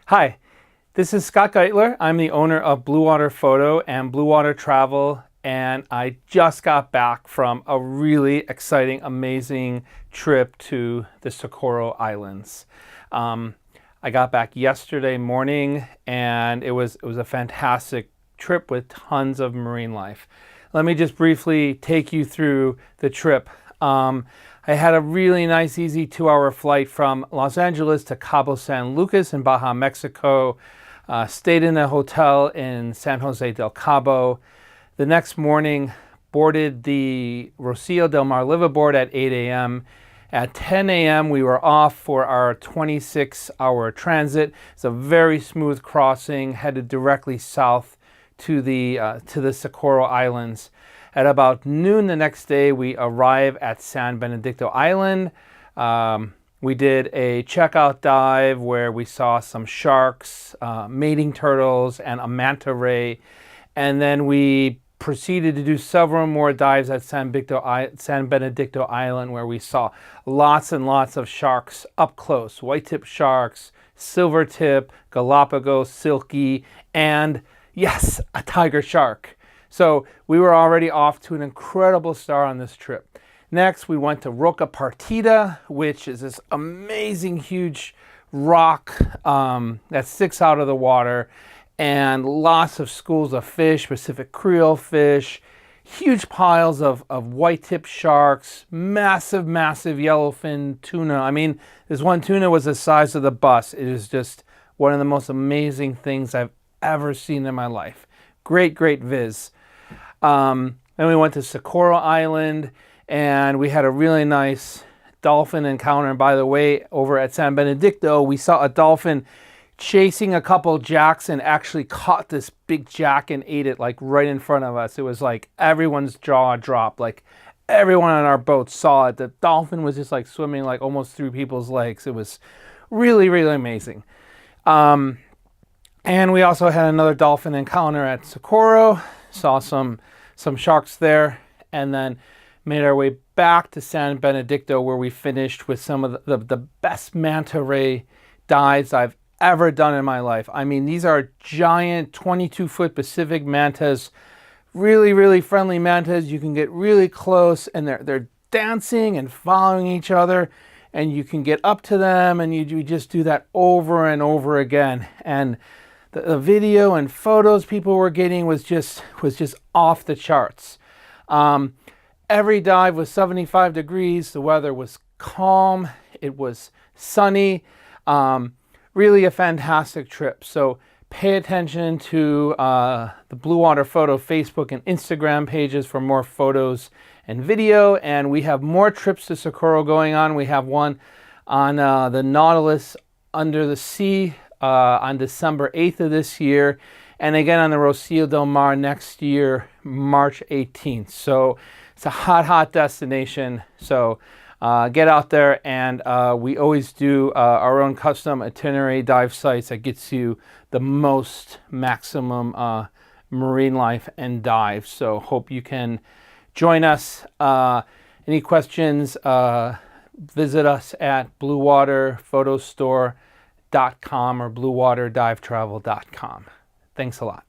Hi, this is Scott Geitler. I'm the owner of Bluewater Photo and Bluewater Travel, and I just got back from a really exciting, amazing trip to the Socorro Islands. I got back yesterday morning, and it was a fantastic trip with tons of marine life. Let me just briefly take you through the trip. I had a really nice, easy 2-hour flight from Los Angeles to Cabo San Lucas in Baja, Mexico. Stayed in a hotel in San Jose del Cabo. The next morning, boarded the Rocio del Mar liveaboard at 8 a.m. At 10 a.m., we were off for our 26-hour transit. It's a very smooth crossing, headed directly south to the Socorro Islands. At about noon the next day, we arrive at San Benedicto Island. We did a checkout dive where we saw some sharks, mating turtles, and a manta ray. And then we proceeded to do several more dives at San Benedicto Island, where we saw lots and lots of sharks up close. White-tip sharks, silver-tip, Galapagos, silky, and yes, a tiger shark. So we were already off to an incredible start on this trip. Next, we went to Roca Partida, which is this amazing, huge rock that sticks out of the water, and lots of schools of fish, Pacific Creole fish, huge piles of white-tip sharks, massive, massive yellowfin tuna. I mean, this one tuna was the size of the bus. It is just one of the most amazing things I've ever seen in my life. Great, great viz. Then we went to Socorro Island, and we had a really nice dolphin encounter. And by the way, over at San Benedicto, we saw a dolphin chasing a couple jacks and actually caught this big jack and ate it like right in front of us. It was like everyone's jaw dropped. Like everyone on our boat saw it. The dolphin was just like swimming like almost through people's legs. It was really, really amazing. And we also had another dolphin encounter at Socorro. Saw some sharks there, and then made our way back to San Benedicto, where we finished with some of the best manta ray dives I've ever done in my life. I mean, these are giant 22-foot Pacific mantas, really, really friendly mantas. You can get really close, and they're dancing and following each other, and you can get up to them, and you just do that over and over again. And the video and photos people were getting was just off the charts. Every dive was 75 degrees. The weather was calm. It was sunny. Really a fantastic trip. So pay attention to the Bluewater Photo Facebook and Instagram pages for more photos and video. And we have more trips to Socorro going on. We have one on the Nautilus under the sea on December 8th of this year, and again on the Rocio del Mar next year, March 18th. So it's a hot, hot destination. So get out there, and we always do our own custom itinerary dive sites that gets you the most maximum marine life and dive. So hope you can join us. Any questions, visit us at bluewaterphotostore.com or bluewaterdivetravel.com. Thanks a lot.